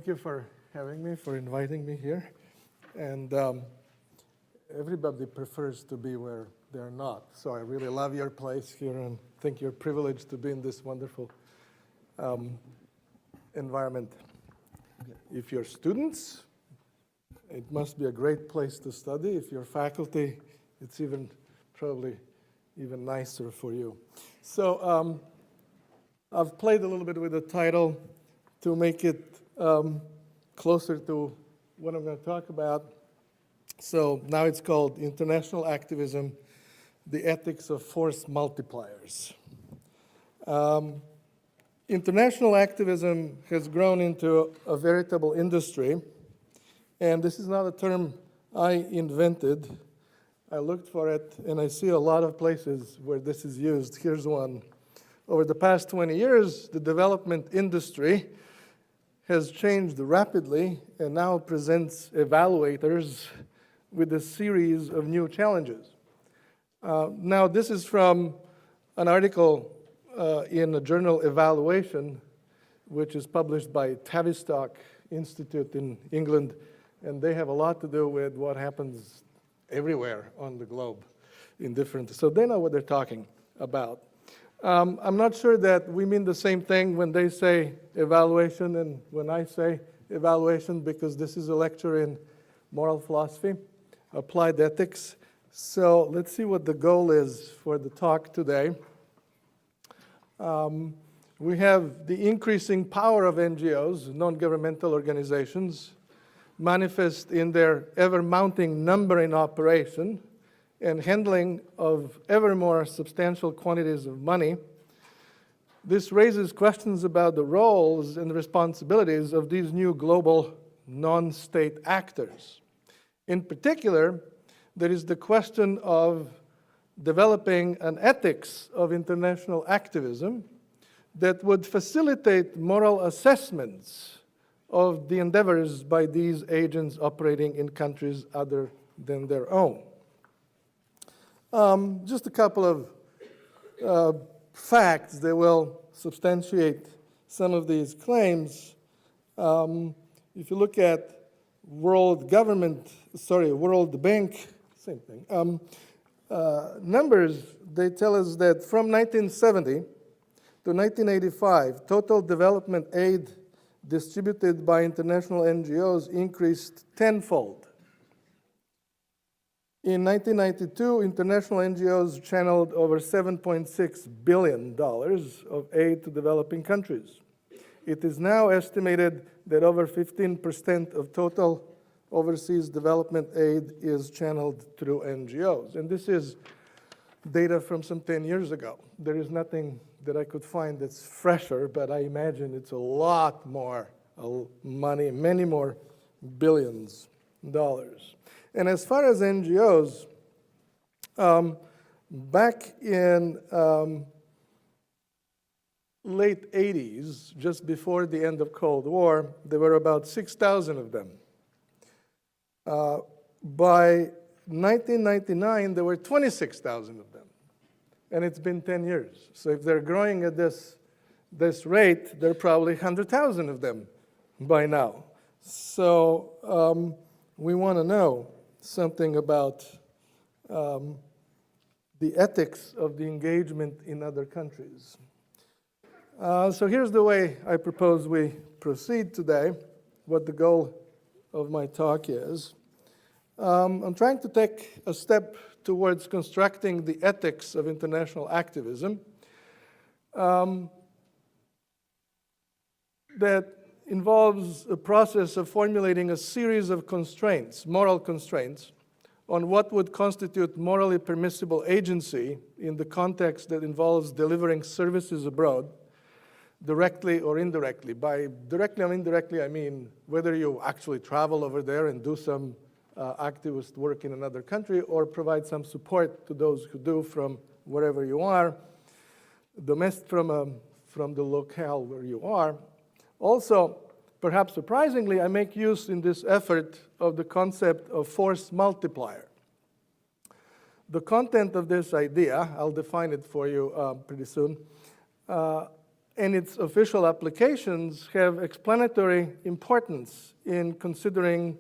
thank you for having me, for inviting me here. And everybody prefers to be where they're not. So I really love your place here and think you're privileged to be in this wonderful environment. If you're students, it must be a great place to study. If you're faculty, it's probably even nicer for you. So I've played a little bit with the title to make it closer to what I'm going to talk about. So now it's called International Activism, the Ethics of Force Multipliers. International activism has grown into a veritable industry, and this is not a term I invented. I looked for it, and I see a lot of places where this is used. Here's one. Over the past 20 years, the development industry has changed rapidly and now presents evaluators with a series of new challenges. Now, this is from an article in the journal Evaluation, which is published by Tavistock Institute in England, and they have a lot to do with what happens everywhere on the globe in different, so they know what they're talking about. I'm not sure that we mean the same thing when they say evaluation and when I say evaluation, because this is a lecture in moral philosophy, applied ethics. So let's see what the goal is for the talk today. We have the increasing power of NGOs, non-governmental organizations, manifest in their ever-mounting number in operation and handling of ever more substantial quantities of money. This raises questions about the roles and responsibilities of these new global non-state actors. In particular, there is the question of developing an ethics of international activism that would facilitate moral assessments of the endeavors by these agents operating in countries other than their own. Just a couple of facts that will substantiate some of these claims. If you look at World Bank, same thing, numbers, they tell us that from 1970 to 1985, total development aid distributed by international NGOs increased tenfold. In 1992, international NGOs channeled over $7.6 billion of aid to developing countries. It is now estimated that over 15% of total overseas development aid is channeled through NGOs. And this is data from some 10 years ago. There is nothing that I could find that's fresher, but I imagine it's a lot more money, many more billions of dollars. And as far as NGOs, back in late 80s, just before the end of Cold War, there were about 6,000 of them. By 1999, there were 26,000 of them. And it's been 10 years. So if they're growing at this rate, there are probably 100,000 of them by now. So we want to know something about the ethics of the engagement in other countries. So here's the way I propose we proceed today, what the goal of my talk is. I'm trying to take a step towards constructing the ethics of international activism that involves a process of formulating a series of constraints, moral constraints, on what would constitute morally permissible agency in the context that involves delivering services abroad, directly or indirectly. By directly or indirectly, I mean whether you actually travel over there and do some activist work in another country or provide some support to those who do from wherever you are, from the locale where you are. Also, perhaps surprisingly, I make use in this effort of the concept of force multiplier. The content of this idea, I'll define it for you pretty soon, and its official applications have explanatory importance in considering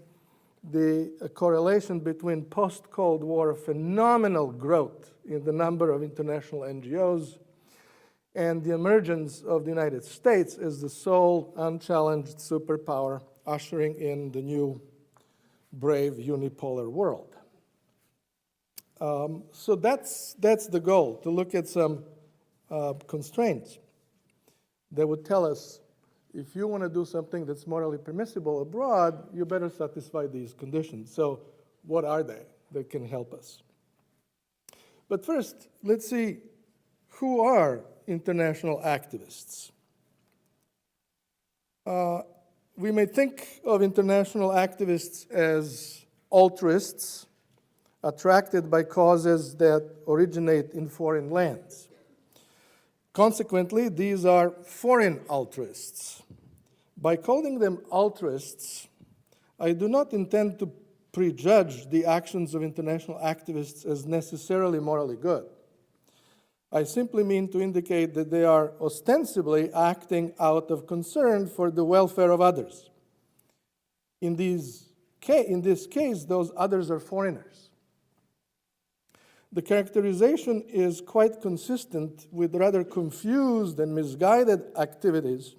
the correlation between post-Cold War phenomenal growth in the number of international NGOs and the emergence of the United States as the sole unchallenged superpower ushering in the new brave unipolar world. So that's the goal, to look at some constraints that would tell us if you want to do something that's morally permissible abroad, you better satisfy these conditions. So what are they that can help us? But first, let's see who are international activists. We may think of international activists as altruists attracted by causes that originate in foreign lands. Consequently, these are foreign altruists. By calling them altruists, I do not intend to prejudge the actions of international activists as necessarily morally good. I simply mean to indicate that they are ostensibly acting out of concern for the welfare of others. In this case, those others are foreigners. The characterization is quite consistent with rather confused and misguided activities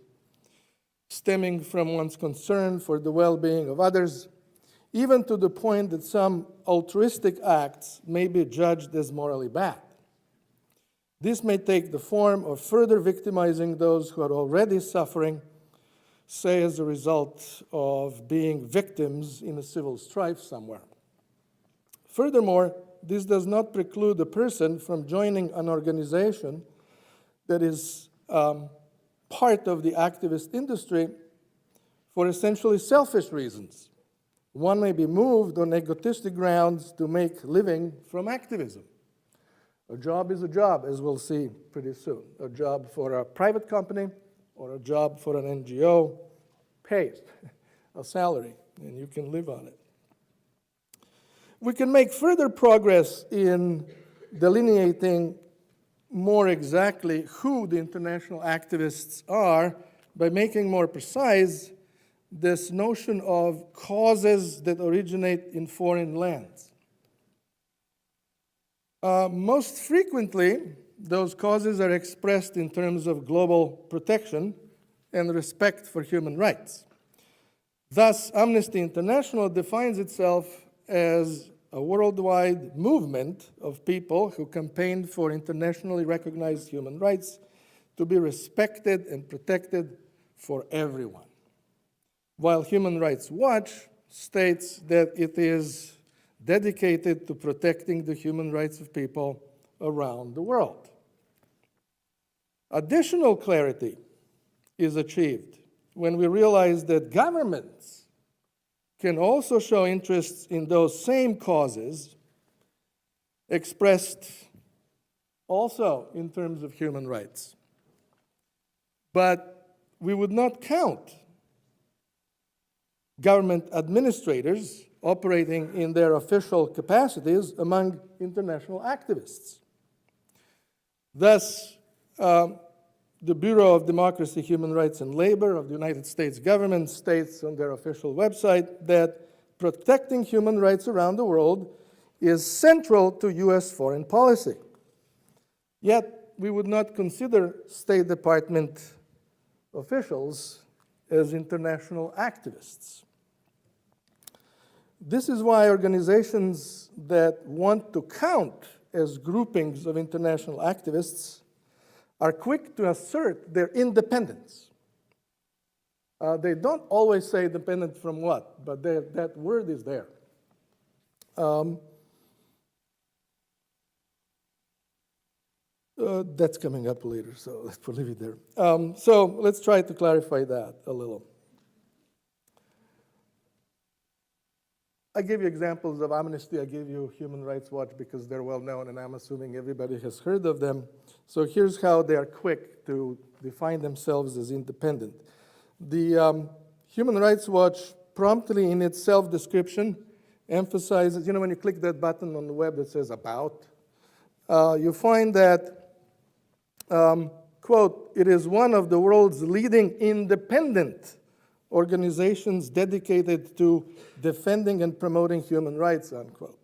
stemming from one's concern for the well-being of others, even to the point that some altruistic acts may be judged as morally bad. This may take the form of further victimizing those who are already suffering, say as a result of being victims in a civil strife somewhere. Furthermore, this does not preclude a person from joining an organization that is part of the activist industry for essentially selfish reasons. One may be moved on egotistic grounds to make a living from activism. A job is a job, as we'll see pretty soon. A job for a private company or a job for an NGO pays a salary, and you can live on it. We can make further progress in delineating more exactly who the international activists are by making more precise this notion of causes that originate in foreign lands. Most frequently, those causes are expressed in terms of global protection and respect for human rights. Thus, Amnesty International defines itself as a worldwide movement of people who campaign for internationally recognized human rights to be respected and protected for everyone. While Human Rights Watch states that it is dedicated to protecting the human rights of people around the world. Additional clarity is achieved when we realize that governments can also show interests in those same causes, expressed also in terms of human rights. But we would not count government administrators operating in their official capacities among international activists. Thus, the Bureau of Democracy, Human Rights and Labor of the United States government states on their official website that protecting human rights around the world is central to U.S. foreign policy. Yet, we would not consider State Department officials as international activists. This is why organizations that want to count as groupings of international activists are quick to assert their independence. They don't always say independent from what, but that word is there. That's coming up later, so we'll leave it there. So let's try to clarify that a little. I gave you examples of Amnesty. I gave you Human Rights Watch because they're well known, and I'm assuming everybody has heard of them. So here's how they are quick to define themselves as independent. The Human Rights Watch promptly in its self-description emphasizes, when you click that button on the web that says About, you find that quote, "It is one of the world's leading independent organizations dedicated to defending and promoting human rights," unquote.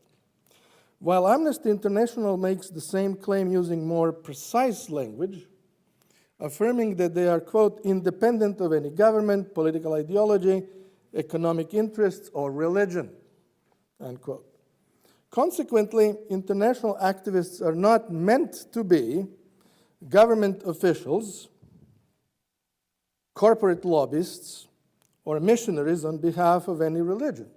While Amnesty International makes the same claim using more precise language, affirming that they are, quote, "independent of any government, political ideology, economic interests, or religion," unquote. Consequently, international activists are not meant to be government officials, corporate lobbyists, or missionaries on behalf of any religion.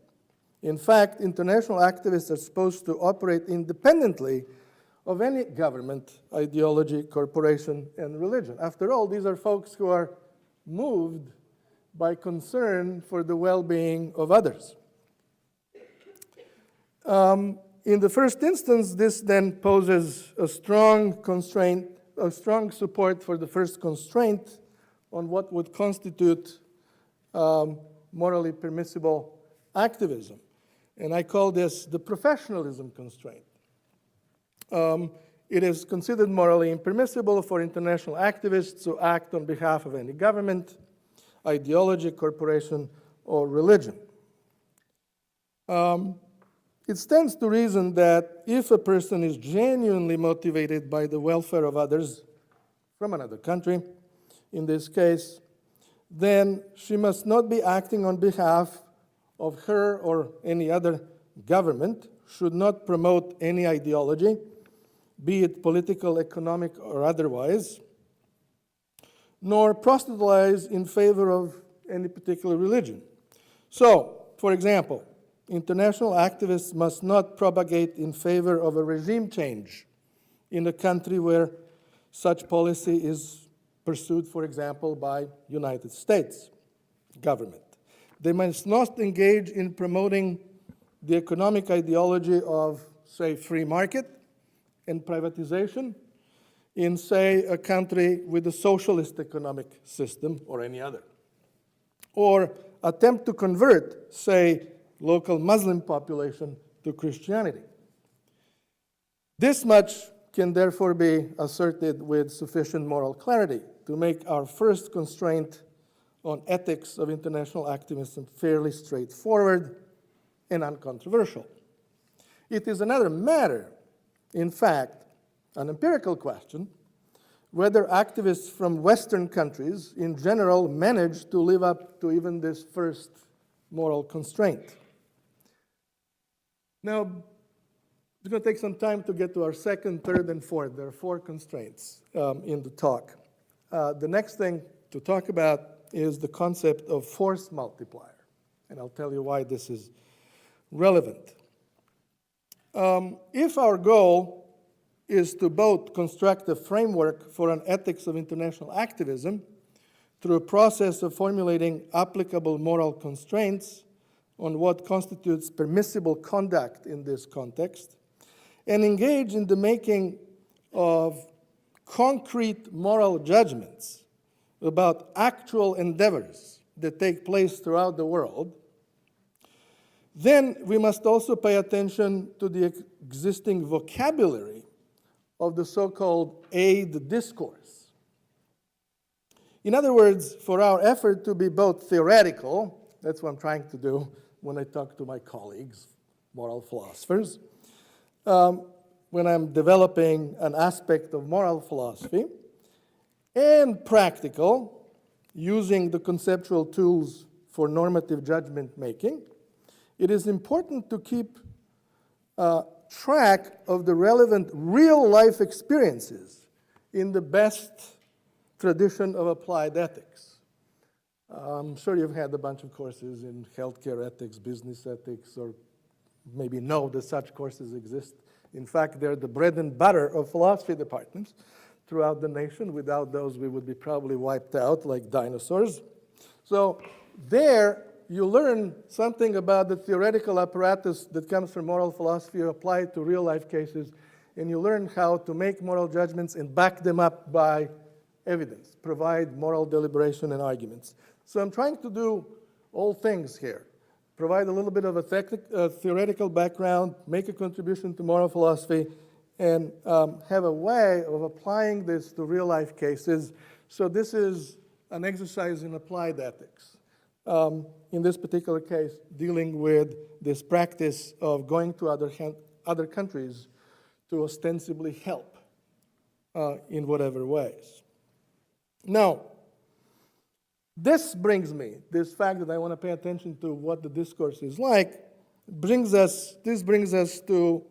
In fact, international activists are supposed to operate independently of any government, ideology, corporation, and religion. After all, these are folks who are moved by concern for the well-being of others. In the first instance, this then poses a strong constraint, a strong support for the first constraint on what would constitute morally permissible activism. And I call this the professionalism constraint. It is considered morally impermissible for international activists to act on behalf of any government, ideology, corporation, or religion. It stands to reason that if a person is genuinely motivated by the welfare of others from another country, in this case, then she must not be acting on behalf of her or any other government, should not promote any ideology, be it political, economic, or otherwise, nor proselytize in favor of any particular religion. So, for example, international activists must not propagate in favor of a regime change in a country where such policy is pursued, for example, by United States government. They must not engage in promoting the economic ideology of, say, free market and privatization in, say, a country with a socialist economic system or any other. Or attempt to convert, say, local Muslim population to Christianity. This much can therefore be asserted with sufficient moral clarity to make our first constraint on ethics of international activism fairly straightforward and uncontroversial. It is another matter, in fact, an empirical question, whether activists from Western countries in general manage to live up to even this first moral constraint. Now, it's going to take some time to get to our second, third, and fourth. There are four constraints in the talk. The next thing to talk about is the concept of force multiplier, and I'll tell you why this is relevant. If our goal is to both construct a framework for an ethics of international activism through a process of formulating applicable moral constraints on what constitutes permissible conduct in this context, and engage in the making of concrete moral judgments about actual endeavors that take place throughout the world, then we must also pay attention to the existing vocabulary of the so-called aid discourse. In other words, for our effort to be both theoretical, that's what I'm trying to do when I talk to my colleagues, moral philosophers, when I'm developing an aspect of moral philosophy, and practical, using the conceptual tools for normative judgment making, it is important to keep track of the relevant real-life experiences in the best tradition of applied ethics. I'm sure you've had a bunch of courses in healthcare ethics, business ethics, or maybe know that such courses exist. In fact, they're the bread and butter of philosophy departments throughout the nation. Without those, we would be probably wiped out like dinosaurs. So there, you learn something about the theoretical apparatus that comes from moral philosophy applied to real-life cases, and you learn how to make moral judgments and back them up by evidence, provide moral deliberation and arguments. So I'm trying to do all things here. Provide a little bit of a theoretical background, make a contribution to moral philosophy, and have a way of applying this to real-life cases. So this is an exercise in applied ethics. In this particular case, dealing with this practice of going to other countries to ostensibly help in whatever ways. Now, this brings me, this fact that I want to pay attention to what the discourse is like, brings us to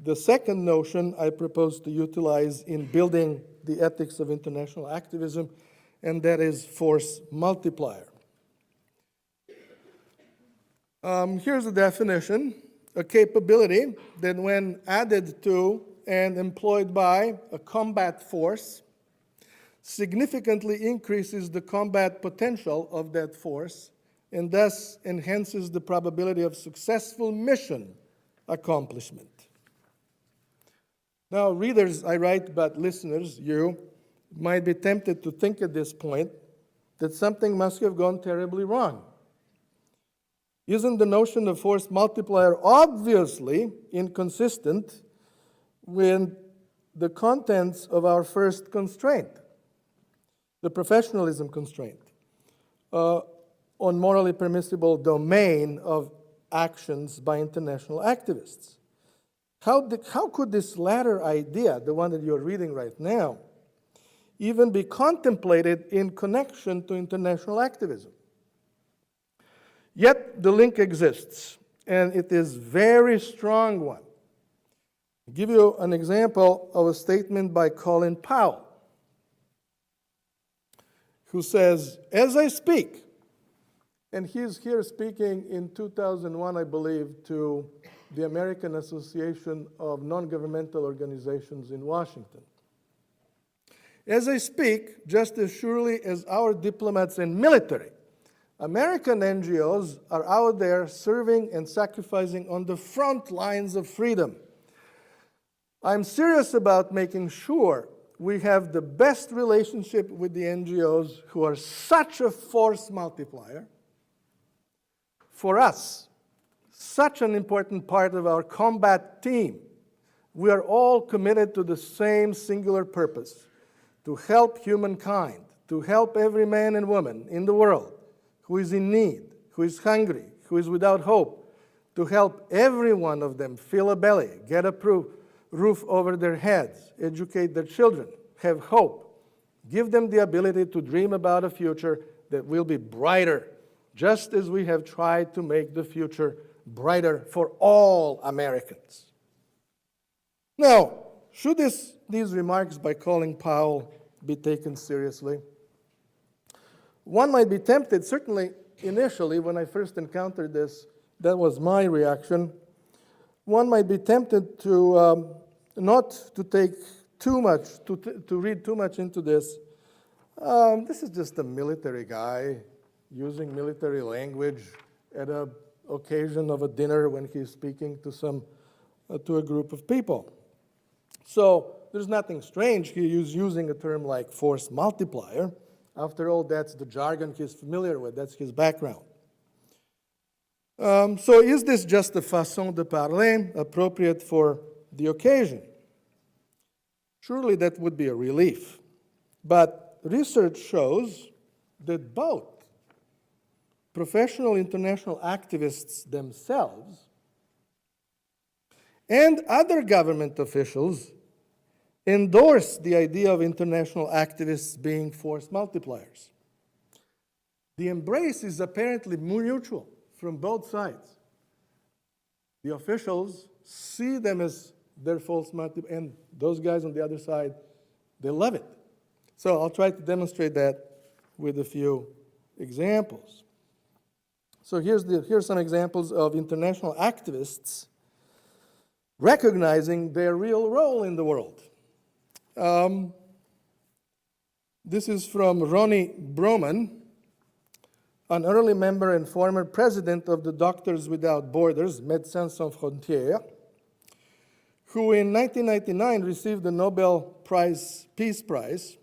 the second notion I propose to utilize in building the ethics of international activism, and that is force multiplier. Here's a definition: a capability that when added to and employed by a combat force significantly increases the combat potential of that force and thus enhances the probability of successful mission accomplishment. Now, readers, I write, but listeners, you, might be tempted to think at this point that something must have gone terribly wrong. Isn't the notion of force multiplier obviously inconsistent with the contents of our first constraint, the professionalism constraint, on morally permissible domain of actions by international activists? How could this latter idea, the one that you're reading right now, even be contemplated in connection to international activism? Yet the link exists, and it is a very strong one. I'll give you an example of a statement by Colin Powell, who says, as I speak, and he's here speaking in 2001, I believe, to the American Association of Non-Governmental Organizations in Washington. As I speak, just as surely as our diplomats and military, American NGOs are out there serving and sacrificing on the front lines of freedom. I'm serious about making sure we have the best relationship with the NGOs who are such a force multiplier for us, such an important part of our combat team. We are all committed to the same singular purpose: to help humankind, to help every man and woman in the world who is in need, who is hungry, who is without hope, to help every one of them fill a belly, get a roof over their heads, educate their children, have hope, give them the ability to dream about a future that will be brighter, just as we have tried to make the future brighter for all Americans. Now, should these remarks by Colin Powell be taken seriously? One might be tempted, certainly initially when I first encountered this, that was my reaction. One might be tempted to not to take too much, to read too much into this. This is just a military guy using military language at an occasion of a dinner when he's speaking to a group of people. So there's nothing strange he is using a term like force multiplier. After all, that's the jargon he's familiar with. That's his background. So is this just a façon de parler appropriate for the occasion? Surely that would be a relief. But research shows that both professional international activists themselves and other government officials endorse the idea of international activists being force multipliers. The embrace is apparently mutual from both sides. The officials see them as their force multipliers, and those guys on the other side, they love it. So I'll try to demonstrate that with a few examples. So here's some examples of international activists recognizing their real role in the world. This is from Ronnie Broman, an early member and former president of the Doctors Without Borders, Médecins Sans Frontières, who in 1999 received the Nobel Peace Prize.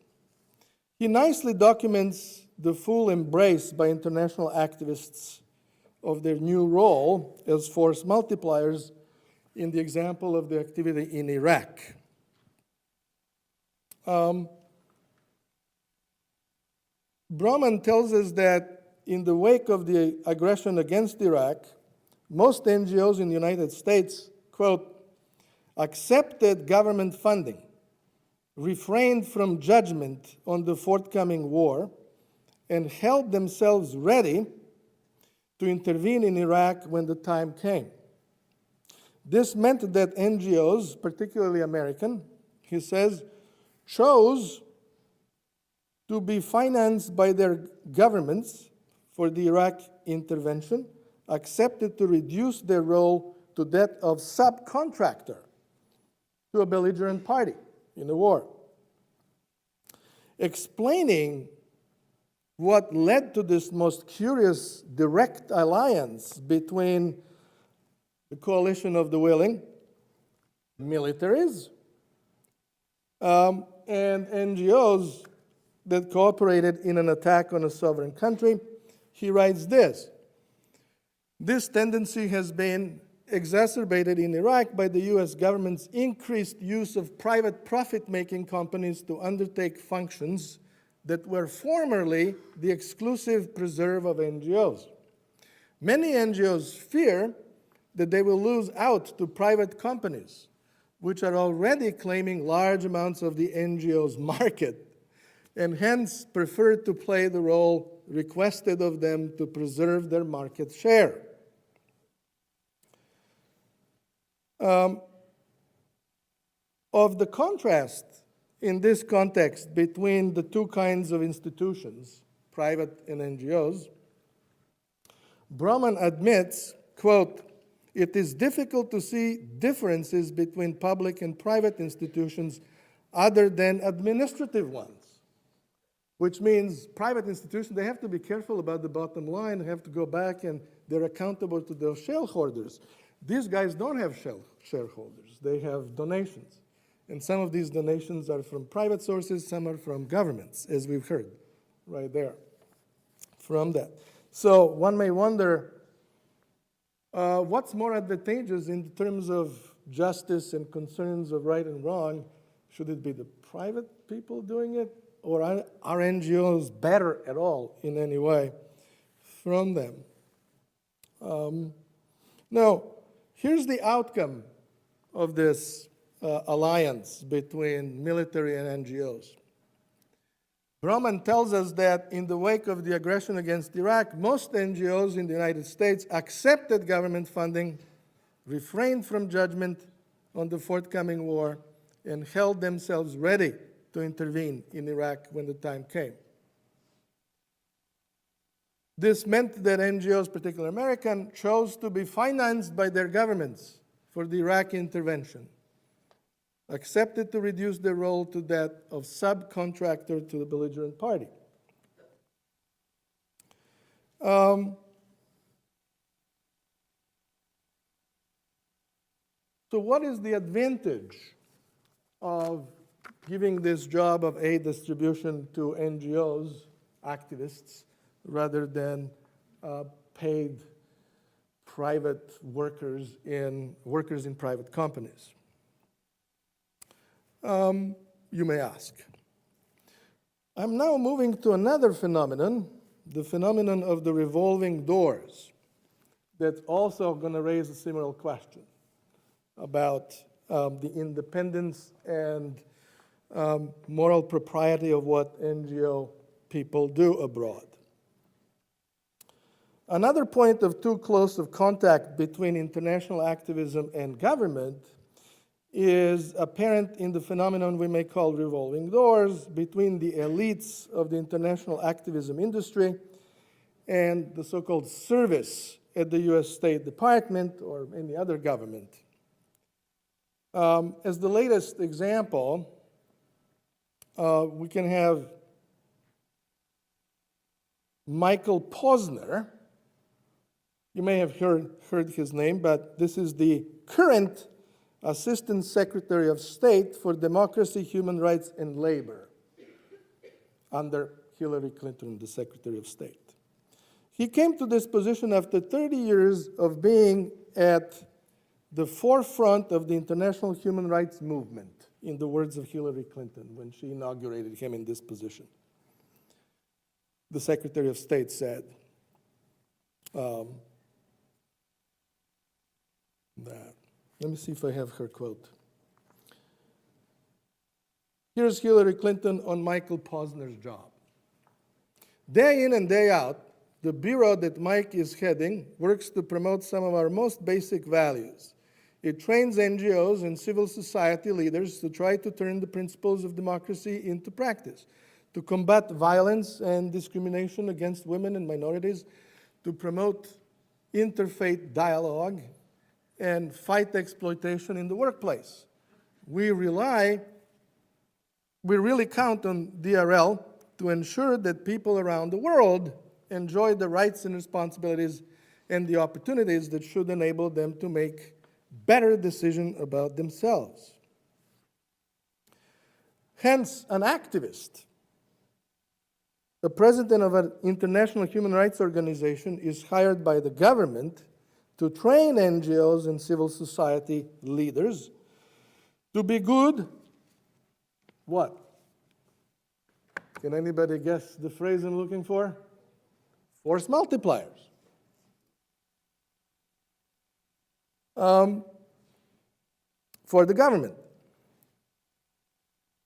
He nicely documents the full embrace by international activists of their new role as force multipliers in the example of the activity in Iraq. Broman tells us that in the wake of the aggression against Iraq, most NGOs in the United States, quote, accepted government funding, refrained from judgment on the forthcoming war, and held themselves ready to intervene in Iraq when the time came. This meant that NGOs, particularly American, he says, chose to be financed by their governments for the Iraq intervention, accepted to reduce their role to that of subcontractor to a belligerent party in the war. Explaining what led to this most curious direct alliance between the coalition of the willing, militaries, and NGOs that cooperated in an attack on a sovereign country, he writes this: this tendency has been exacerbated in Iraq by the US government's increased use of private profit-making companies to undertake functions that were formerly the exclusive preserve of NGOs. Many NGOs fear that they will lose out to private companies, which are already claiming large amounts of the NGO's market, and hence prefer to play the role requested of them to preserve their market share. Of the contrast in this context between the two kinds of institutions, private and NGOs, Broman admits, quote, it is difficult to see differences between public and private institutions other than administrative ones, which means private institutions, they have to be careful about the bottom line, they have to go back and they're accountable to their shareholders. These guys don't have shareholders, they have donations. And some of these donations are from private sources, some are from governments, as we've heard right there from that. So one may wonder, what's more advantageous in terms of justice and concerns of right and wrong? Should it be the private people doing it, or are NGOs better at all in any way from them? Now, here's the outcome of this alliance between military and NGOs. Broman tells us that in the wake of the aggression against Iraq, most NGOs in the United States accepted government funding, refrained from judgment on the forthcoming war, and held themselves ready to intervene in Iraq when the time came. This meant that NGOs, particularly American, chose to be financed by their governments for the Iraqi intervention, accepted to reduce their role to that of subcontractor to the belligerent party. So what is the advantage of giving this job of aid distribution to NGOs, activists, rather than paid private workers in private companies? You may ask. I'm now moving to another phenomenon, the phenomenon of the revolving doors, that's also going to raise a similar question about the independence and moral propriety of what NGO people do abroad. Another point of too close of contact between international activism and government is apparent in the phenomenon we may call revolving doors between the elites of the international activism industry and the so-called service at the US State Department or any other government. As the latest example, we can have Michael Posner. You may have heard his name, but this is the current Assistant Secretary of State for Democracy, Human Rights, and Labor under Hillary Clinton, the Secretary of State. He came to this position after 30 years of being at the forefront of the international human rights movement, in the words of Hillary Clinton when she inaugurated him in this position. The Secretary of State said that. Let me see if I have her quote. Here's Hillary Clinton on Michael Posner's job. Day in and day out, the bureau that Mike is heading works to promote some of our most basic values. It trains NGOs and civil society leaders to try to turn the principles of democracy into practice, to combat violence and discrimination against women and minorities, to promote interfaith dialogue, and fight exploitation in the workplace. We really count on DRL to ensure that people around the world enjoy the rights and responsibilities and the opportunities that should enable them to make better decisions about themselves. Hence, an activist, the president of an international human rights organization, is hired by the government to train NGOs and civil society leaders to be good, what? Can anybody guess the phrase I'm looking for? Force multipliers. For the government.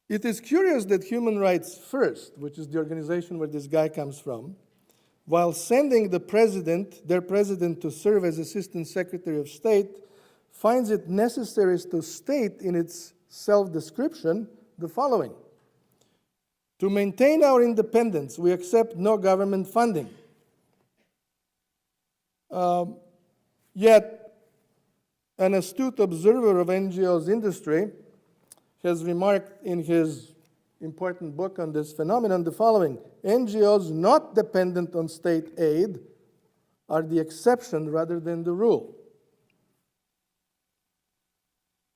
It is curious that Human Rights First, which is the organization where this guy comes from, while sending their president to serve as Assistant Secretary of State, finds it necessary to state in its self-description the following: to maintain our independence, we accept no government funding. Yet, an astute observer of NGOs industry has remarked in his important book on this phenomenon the following: NGOs not dependent on state aid are the exception rather than the rule.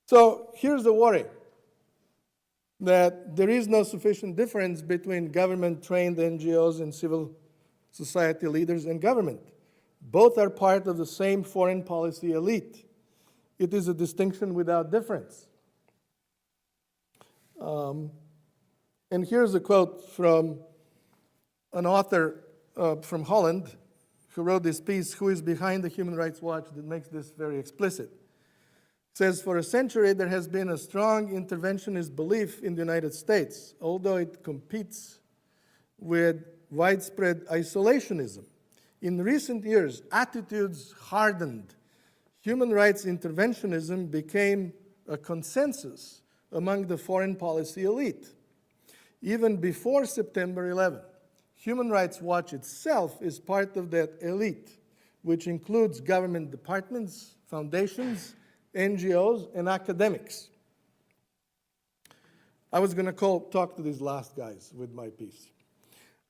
So here's the worry, that there is no sufficient difference between government-trained NGOs and civil society leaders and government. Both are part of the same foreign policy elite. It is a distinction without difference. And here's a quote from an author from Holland who wrote this piece, who is behind the Human Rights Watch, that makes this very explicit. It says, for a century there has been a strong interventionist belief in the United States, although it competes with widespread isolationism. In recent years, attitudes hardened. Human rights interventionism became a consensus among the foreign policy elite. Even before September 11, Human Rights Watch itself is part of that elite, which includes government departments, foundations, NGOs, and academics. I was going to talk to these last guys with my piece.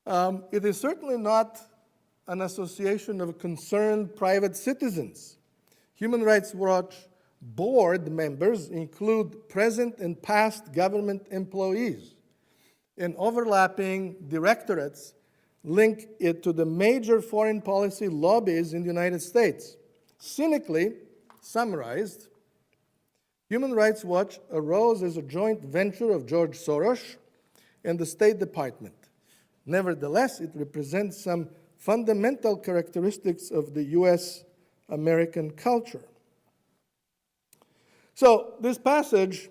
It is certainly not an association of concerned private citizens. Human Rights Watch board members include present and past government employees, and overlapping directorates link it to the major foreign policy lobbies in the United States. Cynically summarized, Human Rights Watch arose as a joint venture of George Soros and the State Department. Nevertheless, it represents some fundamental characteristics of the US-American culture. So this passage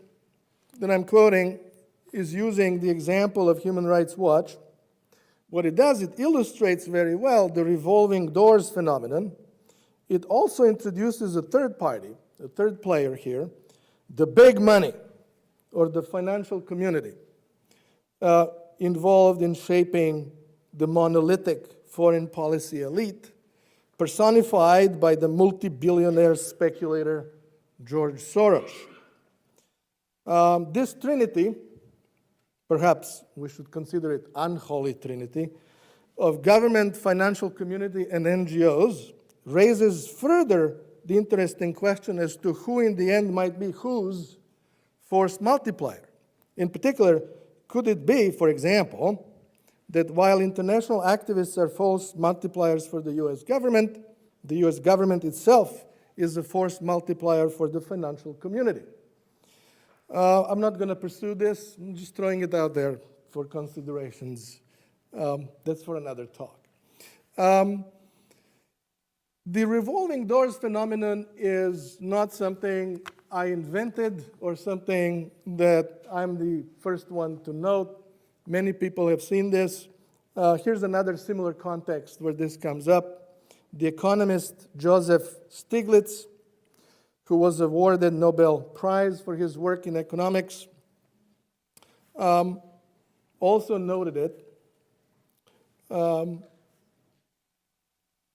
that I'm quoting is using the example of Human Rights Watch. What it does, it illustrates very well the revolving doors phenomenon. It also introduces a third party, a third player here, the big money, or the financial community, involved in shaping the monolithic foreign policy elite, personified by the multi-billionaire speculator George Soros. This trinity, perhaps we should consider it unholy trinity, of government, financial community, and NGOs, raises further the interesting question as to who in the end might be whose force multiplier. In particular, could it be, for example, that while international activists are force multipliers for the US government itself is a force multiplier for the financial community. I'm not going to pursue this. I'm just throwing it out there for considerations. That's for another talk. The revolving doors phenomenon is not something I invented or something that I'm the first one to note. Many people have seen this. Here's another similar context where this comes up. The economist Joseph Stiglitz, who was awarded Nobel Prize for his work in economics, also noted it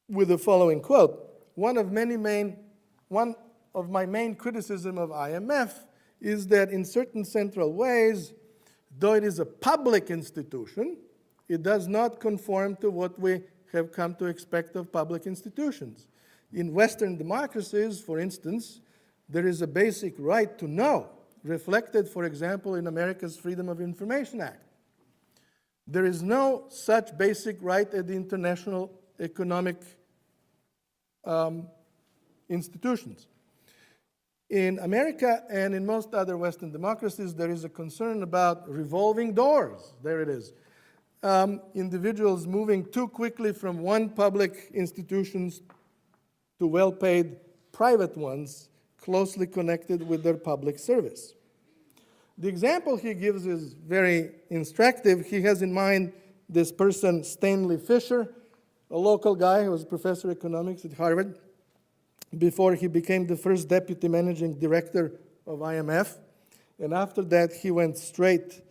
with the following quote: one of my main criticism of IMF is that in certain central ways, though it is a public institution, it does not conform to what we have come to expect of public institutions. In Western democracies, for instance, there is a basic right to know, reflected, for example, in America's Freedom of Information Act. There is no such basic right at the international economic institutions. In America and in most other Western democracies, there is a concern about revolving doors. There it is. Individuals moving too quickly from one public institutions to well-paid private ones closely connected with their public service. The example he gives is very instructive. He has in mind this person, Stanley Fischer, a local guy who was a professor of economics at Harvard before he became the first deputy managing director of IMF. And after that, he went straight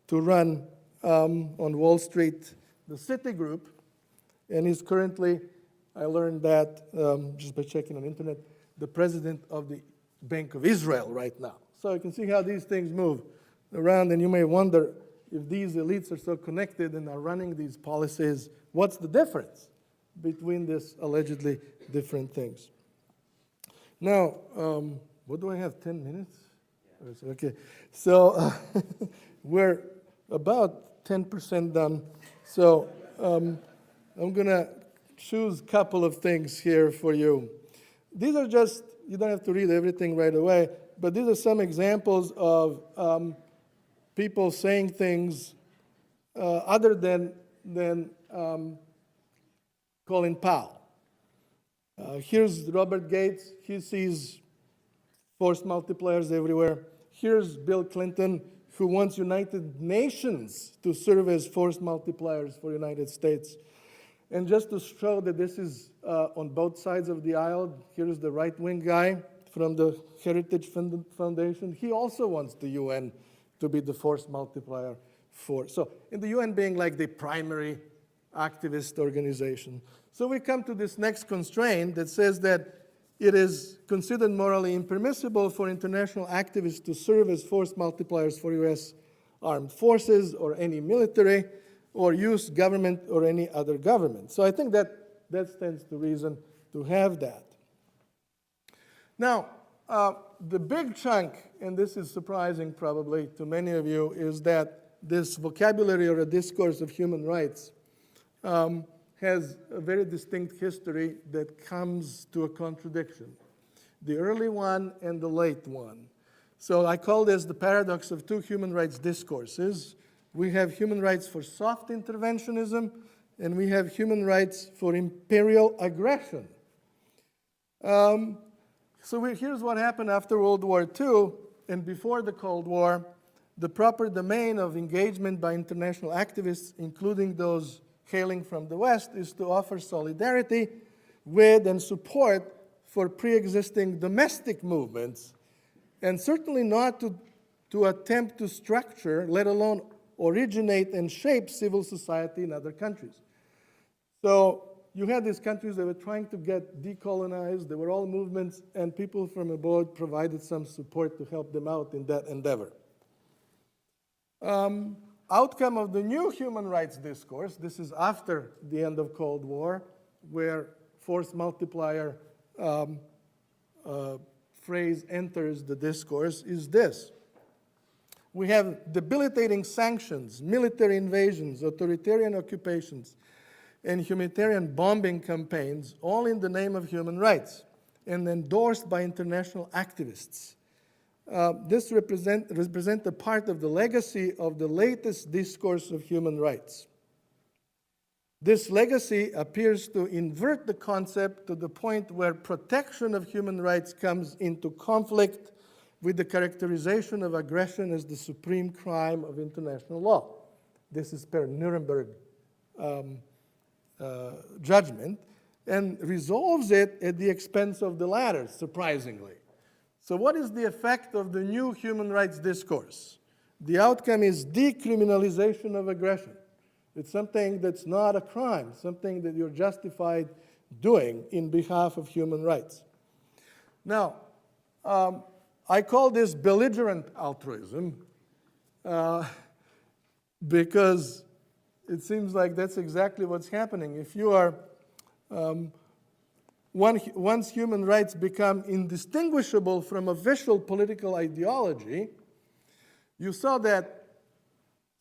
to run on Wall Street the Citigroup. And he's currently, I learned that just by checking on the internet, the president of the Bank of Israel right now. So you can see how these things move around, and you may wonder if these elites are so connected and are running these policies, what's the difference between these allegedly different things? Now, what do I have, 10 minutes? Yeah. Okay, so we're about 10% done. So I'm gonna choose a couple of things here for you. These are just, you don't have to read everything right away, but these are some examples of people saying things other than Colin Powell. Here's Robert Gates. He sees force multipliers everywhere. Here's Bill Clinton, who wants United Nations to serve as force multipliers for the United States. And just to show that this is on both sides of the aisle, here's the right-wing guy from the Heritage Foundation. He also wants the UN to be the force multiplier for, so in the UN being like the primary activist organization. So we come to this next constraint that says that it is considered morally impermissible for international activists to serve as force multipliers for US armed forces or any military or use government or any other government. So I think that stands to reason to have that. Now, the big chunk, and this is surprising probably to many of you, is that this vocabulary or a discourse of human rights has a very distinct history that comes to a contradiction. The early one and the late one. So I call this the paradox of two human rights discourses. We have human rights for soft interventionism, and we have human rights for imperial aggression. Here's what happened after World War II and before the Cold War. The proper domain of engagement by international activists, including those hailing from the West, is to offer solidarity with and support for pre-existing domestic movements, and certainly not to attempt to structure, let alone originate and shape civil society in other countries. So you had these countries that were trying to get decolonized. They were all movements, and people from abroad provided some support to help them out in that endeavor. Outcome of the new human rights discourse, this is after the end of Cold War, where force multiplier phrase enters the discourse, is this. We have debilitating sanctions, military invasions, authoritarian occupations, and humanitarian bombing campaigns, all in the name of human rights. and endorsed by international activists. This represent a part of the legacy of the latest discourse of human rights. This legacy appears to invert the concept to the point where protection of human rights comes into conflict with the characterization of aggression as the supreme crime of international law. This is per Nuremberg judgment, and resolves it at the expense of the latter, surprisingly. So what is the effect of the new human rights discourse? The outcome is decriminalization of aggression. It's something that's not a crime, something that you're justified doing in behalf of human rights. Now, I call this belligerent altruism because it seems like that's exactly what's happening. If you are, once human rights become indistinguishable from official political ideology, you saw that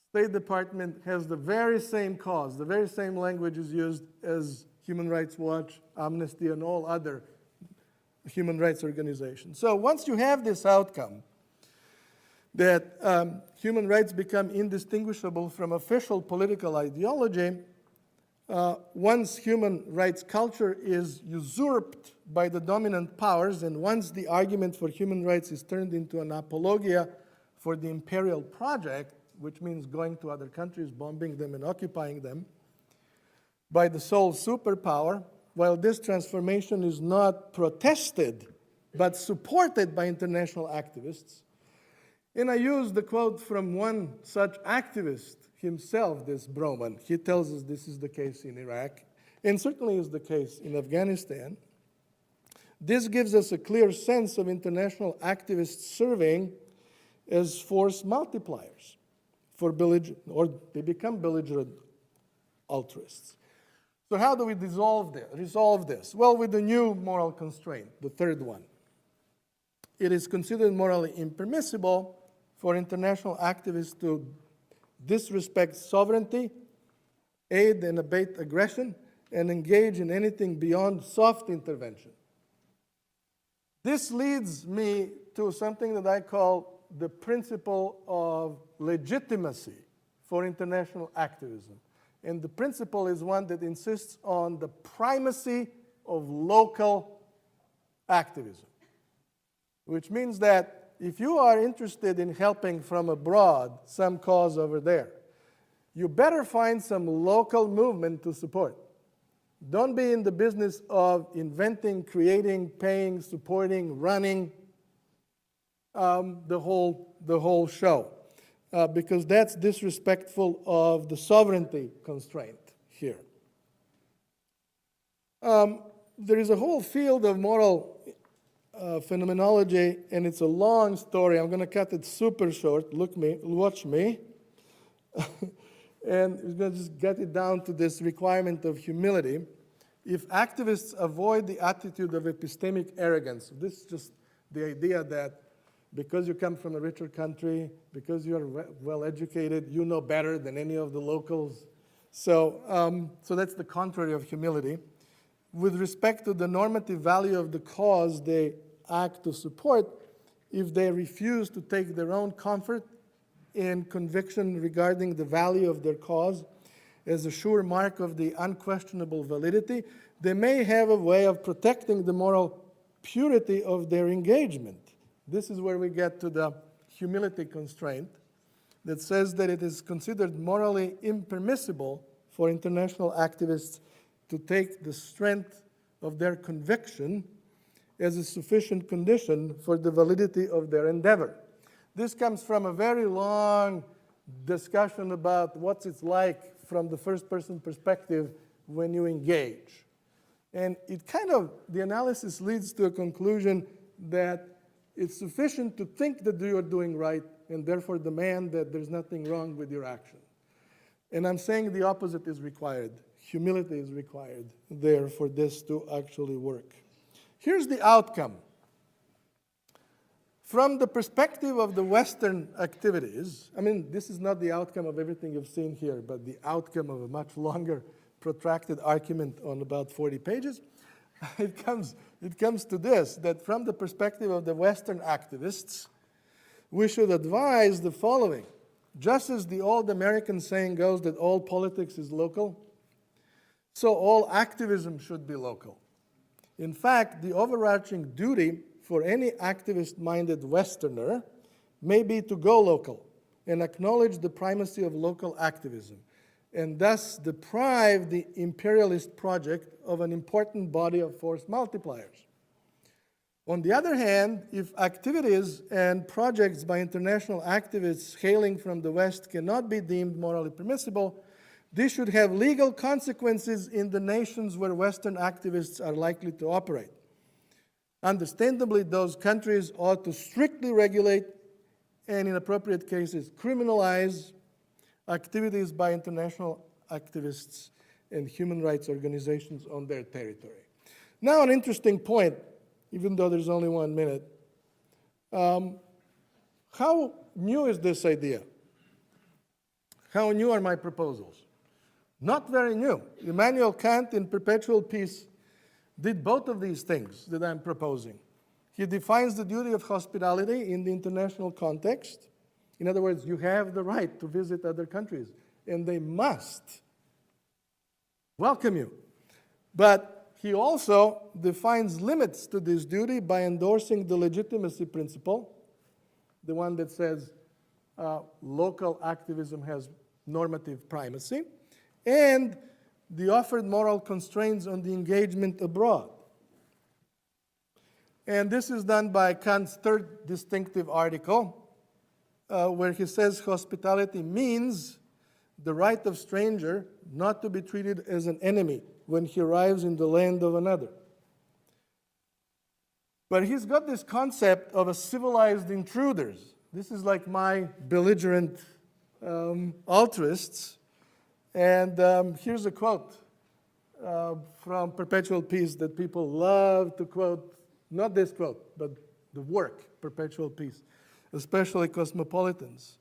State Department has the very same cause, the very same language is used as Human Rights Watch, Amnesty, and all other human rights organizations. So once you have this outcome, that human rights become indistinguishable from official political ideology, once human rights culture is usurped by the dominant powers, and once the argument for human rights is turned into an apologia for the imperial project, which means going to other countries, bombing them, and occupying them, by the sole superpower, while this transformation is not protested, but supported by international activists. And I use the quote from one such activist himself, this Broman. He tells us this is the case in Iraq, and certainly is the case in Afghanistan. This gives us a clear sense of international activists serving as force multipliers for belligerent, or they become belligerent altruists. So how do we resolve this? Well, with the new moral constraint, the third one. It is considered morally impermissible for international activists to disrespect sovereignty, aid and abet aggression, and engage in anything beyond soft intervention. This leads me to something that I call the principle of legitimacy for international activism. And the principle is one that insists on the primacy of local activism, which means that if you are interested in helping from abroad some cause over there, you better find some local movement to support. Don't be in the business of inventing, creating, paying, supporting, running the whole show, because that's disrespectful of the sovereignty constraint here. There is a whole field of moral phenomenology, and it's a long story. I'm going to cut it super short. Watch me. And we're going to just get it down to this requirement of humility. If activists avoid the attitude of epistemic arrogance, this is just the idea that because you come from a richer country, because you're well educated, you know better than any of the locals. So that's the contrary of humility. With respect to the normative value of the cause they act to support, if they refuse to take their own comfort in conviction regarding the value of their cause as a sure mark of the unquestionable validity, they may have a way of protecting the moral purity of their engagement. This is where we get to the humility constraint that says that it is considered morally impermissible for international activists to take the strength of their conviction as a sufficient condition for the validity of their endeavor. This comes from a very long discussion about what it's like from the first-person perspective when you engage. And the analysis leads to a conclusion that it's sufficient to think that you are doing right and therefore demand that there's nothing wrong with your action. And I'm saying the opposite is required. Humility is required there for this to actually work. Here's the outcome. From the perspective of the Western activities, I mean, this is not the outcome of everything you've seen here, but the outcome of a much longer, protracted argument on about 40 pages. it comes to this, that from the perspective of the Western activists, we should advise the following. Just as the old American saying goes that all politics is local, so all activism should be local. In fact, the overarching duty for any activist-minded Westerner may be to go local and acknowledge the primacy of local activism, and thus deprive the imperialist project of an important body of force multipliers. On the other hand, if activities and projects by international activists hailing from the West cannot be deemed morally permissible, this should have legal consequences in the nations where Western activists are likely to operate. Understandably, those countries ought to strictly regulate and, in appropriate cases, criminalize activities by international activists and human rights organizations on their territory. Now, an interesting point, even though there's only 1 minute. How new is this idea? How new are my proposals? Not very new. Immanuel Kant in Perpetual Peace did both of these things that I'm proposing. He defines the duty of hospitality in the international context. In other words, you have the right to visit other countries, and they must welcome you. But he also defines limits to this duty by endorsing the legitimacy principle, the one that says local activism has normative primacy, and the offered moral constraints on the engagement abroad. And this is done by Kant's third distinctive article, where he says hospitality means the right of stranger not to be treated as an enemy when he arrives in the land of another. But he's got this concept of a civilized intruders. This is like my belligerent altruists. And here's a quote from Perpetual Peace that people love to quote, not this quote, but the work, Perpetual Peace, especially cosmopolitans.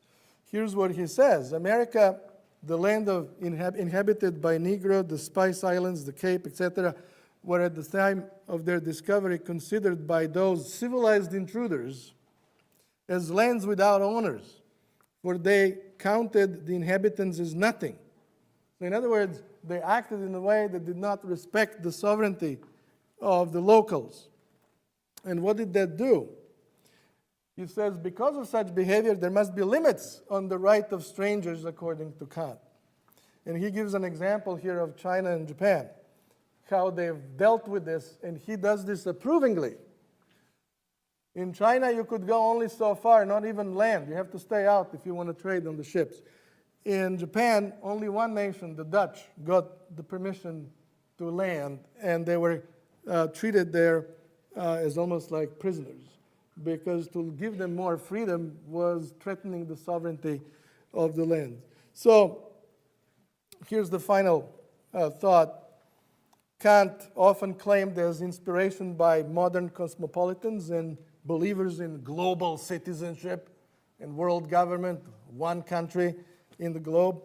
Here's what he says: America, the land inhabited by Negro, the Spice Islands, the Cape, etc., were at the time of their discovery considered by those civilized intruders as lands without owners, for they counted the inhabitants as nothing. So in other words, they acted in a way that did not respect the sovereignty of the locals. And what did that do? He says, because of such behavior, there must be limits on the right of strangers, according to Kant. And he gives an example here of China and Japan, how they've dealt with this, and he does this approvingly. In China, you could go only so far, not even land. You have to stay out if you want to trade on the ships. In Japan, only one nation, the Dutch, got the permission to land, and they were treated there as almost like prisoners, because to give them more freedom was threatening the sovereignty of the land. So here's the final thought. Kant, often claimed as inspiration by modern cosmopolitans and believers in global citizenship and world government, one country in the globe,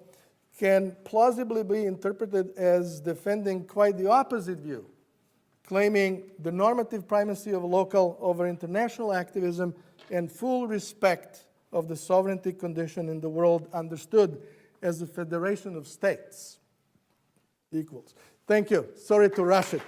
can plausibly be interpreted as defending quite the opposite view, claiming the normative primacy of local over international activism and full respect of the sovereignty condition in the world understood as a federation of states equals. Thank you. Sorry to rush it.